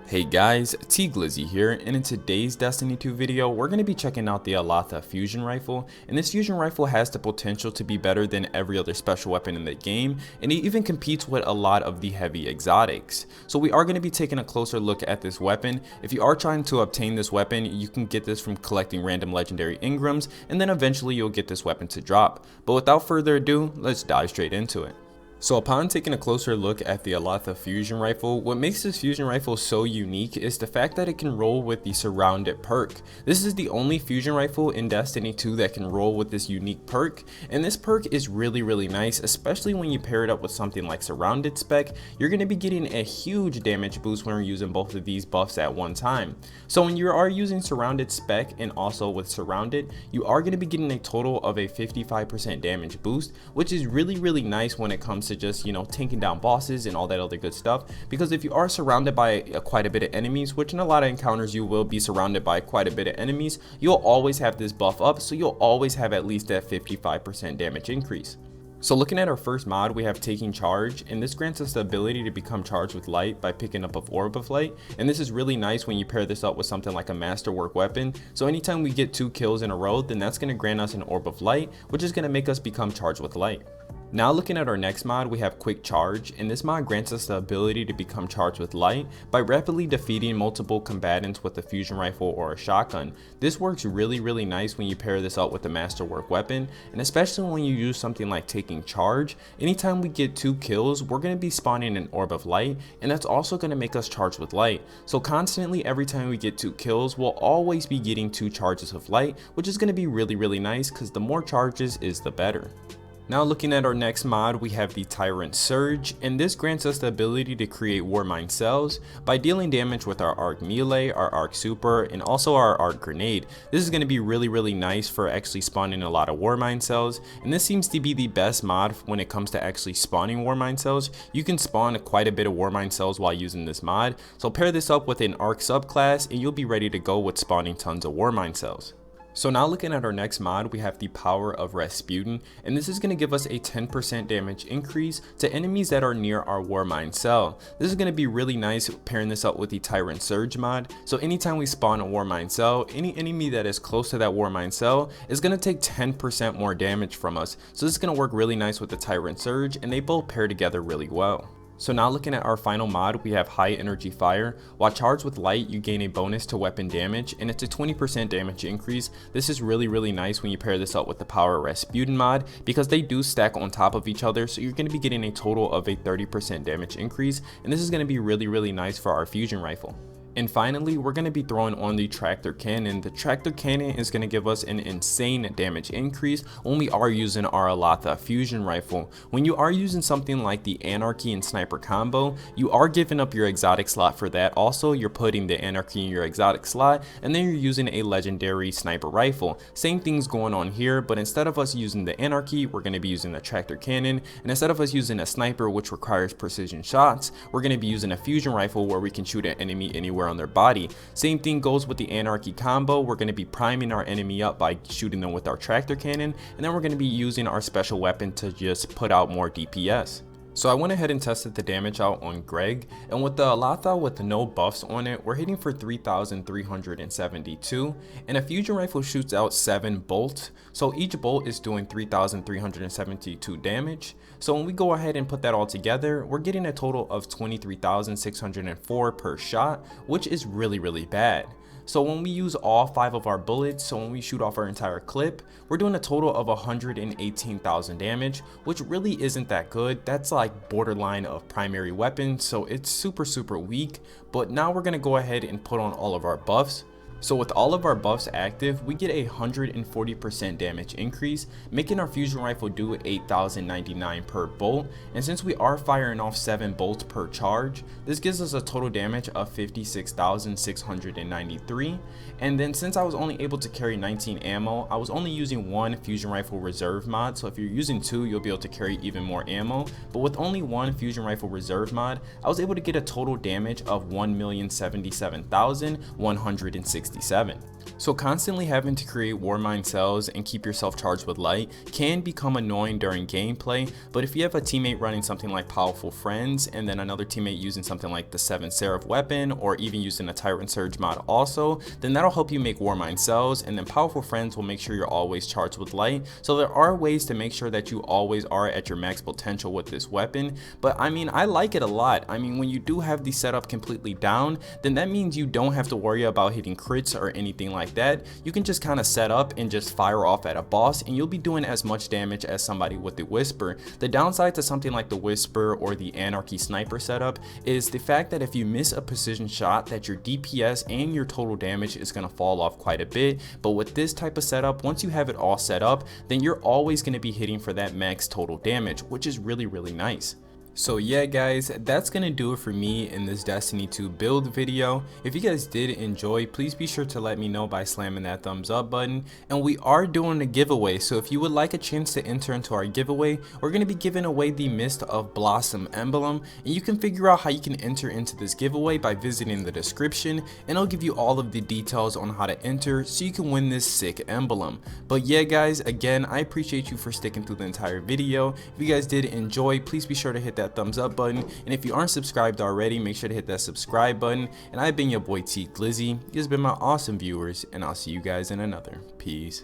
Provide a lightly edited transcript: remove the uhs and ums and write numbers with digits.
Hey guys, T-Glizzy here, and in today's Destiny 2 video, we're going to be checking out the Elatha fusion rifle, and this fusion rifle has the potential to be better than every other special weapon in the game, and it even competes with a lot of the heavy exotics. So we are going to be taking a closer look at this weapon. If you are trying to obtain this weapon, you can get this from collecting random legendary engrams, and then eventually you'll get this weapon to drop. But without further ado, let's dive straight into it. So upon taking a closer look at the Elatha fusion rifle, what makes this fusion rifle so unique is the fact that it can roll with the surrounded perk. This is the only fusion rifle in Destiny 2 that can roll with this unique perk, and this perk is really nice, especially when you pair it up with something like surrounded spec. You're going to be getting a huge damage boost when you're using both of these buffs at one time. So when you are using surrounded spec and also with surrounded, you are going to be getting a total of a 55% damage boost, which is really nice when it comes to just, taking down bosses and all that other good stuff. Because if you are surrounded by quite a bit of enemies, which in a lot of encounters you will be surrounded by quite a bit of enemies, you'll always have this buff up, so you'll always have at least that 55% damage increase. So looking at our first mod, we have Taking Charge, and this grants us the ability to become charged with light by picking up an orb of light, and this is really nice when you pair this up with something like a masterwork weapon. So anytime we get 2 kills in a row, then that's going to grant us an orb of light, which is going to make us become charged with light. Now looking at our next mod, we have Quick Charge, and this mod grants us the ability to become charged with light by rapidly defeating multiple combatants with a fusion rifle or a shotgun. This works really nice when you pair this up with a masterwork weapon, and especially when you use something like Taking Charge. Anytime we get 2 kills, we're going to be spawning an orb of light, and that's also going to make us charged with light. So constantly every time we get 2 kills, we'll always be getting 2 charges of light, which is going to be really nice because the more charges is the better. Now looking at our next mod, we have the Tyrant Surge, and this grants us the ability to create Warmind cells by dealing damage with our Arc Melee, our Arc Super, and also our Arc Grenade. This is going to be really nice for actually spawning a lot of Warmind cells, and this seems to be the best mod when it comes to actually spawning Warmind cells. You can spawn quite a bit of Warmind cells while using this mod, so pair this up with an Arc subclass and you'll be ready to go with spawning tons of Warmind cells. So now looking at our next mod, we have the Power of Rasputin, and this is going to give us a 10% damage increase to enemies that are near our Warmind cell. This is going to be really nice pairing this up with the Tyrant Surge mod. So anytime we spawn a Warmind cell, any enemy that is close to that Warmind cell is going to take 10% more damage from us. So this is going to work really nice with the Tyrant Surge, and they both pair together really well. So now looking at our final mod, we have High Energy Fire. While charged with light, you gain a bonus to weapon damage, and it's a 20% damage increase. This is really nice when you pair this up with the Power of Rasputin mod, because they do stack on top of each other, so you're going to be getting a total of a 30% damage increase, and this is going to be really nice for our fusion rifle. And finally, we're going to be throwing on the Tractor Cannon. The Tractor Cannon is going to give us an insane damage increase when we are using our Elatha fusion rifle. When you are using something like the Anarchy and Sniper combo, you are giving up your exotic slot for that. Also, you're putting the Anarchy in your exotic slot, and then you're using a legendary sniper rifle. Same thing's going on here, but instead of us using the Anarchy, we're going to be using the Tractor Cannon, and instead of us using a sniper, which requires precision shots, we're going to be using a fusion rifle where we can shoot an enemy anywhere on their body. Same thing goes with the Anarchy combo. We're going to be priming our enemy up by shooting them with our Tractor Cannon, and then we're going to be using our special weapon to just put out more DPS. So I went ahead and tested the damage out on Greg, and with the Elatha with no buffs on it, we're hitting for 3,372, and a fusion rifle shoots out 7 bolts, so each bolt is doing 3,372 damage. So when we go ahead and put that all together, we're getting a total of 23,604 per shot, which is really bad. So when we use all 5 of our bullets, so when we shoot off our entire clip, we're doing a total of 118,000 damage, which really isn't that good. That's like borderline of primary weapon, so it's super weak. But now we're gonna go ahead and put on all of our buffs. So with all of our buffs active, we get a 140% damage increase, making our fusion rifle do 8,099 per bolt. And since we are firing off 7 bolts per charge, this gives us a total damage of 56,693. And then since I was only able to carry 19 ammo, I was only using 1 fusion rifle reserve mod. So if you're using 2, you'll be able to carry even more ammo. But with only 1 fusion rifle reserve mod, I was able to get a total damage of 1,077,160 67. So constantly having to create Warmind cells and keep yourself charged with light can become annoying during gameplay, but if you have a teammate running something like Powerful Friends and then another teammate using something like the 7 Seraph weapon or even using a Tyrant Surge mod also, then that'll help you make Warmind cells, and then Powerful Friends will make sure you're always charged with light. So there are ways to make sure that you always are at your max potential with this weapon, but I mean, I like it a lot. I mean, when you do have the setup completely down, then that means you don't have to worry about hitting crits or anything like that. You can just kind of set up and just fire off at a boss and you'll be doing as much damage as somebody with the Whisper. The downside to something like the Whisper or the Anarchy Sniper setup is the fact that if you miss a precision shot, that your DPS and your total damage is going to fall off quite a bit. But with this type of setup, once you have it all set up, then you're always going to be hitting for that max total damage, which is really nice. So yeah guys, that's gonna do it for me in this Destiny 2 build video. If you guys did enjoy, please be sure to let me know by slamming that thumbs up button. And we are doing a giveaway, so if you would like a chance to enter into our giveaway, we're gonna be giving away the Mist of Blossom emblem, and you can figure out how you can enter into this giveaway by visiting the description, and it'll give you all of the details on how to enter so you can win this sick emblem. But yeah guys, again, I appreciate you for sticking through the entire video. If you guys did enjoy, please be sure to hit that thumbs up button, and if you aren't subscribed already, make sure to hit that subscribe button. And I've been your boy T Glizzy. You guys have been my awesome viewers, and I'll see you guys in another. Peace.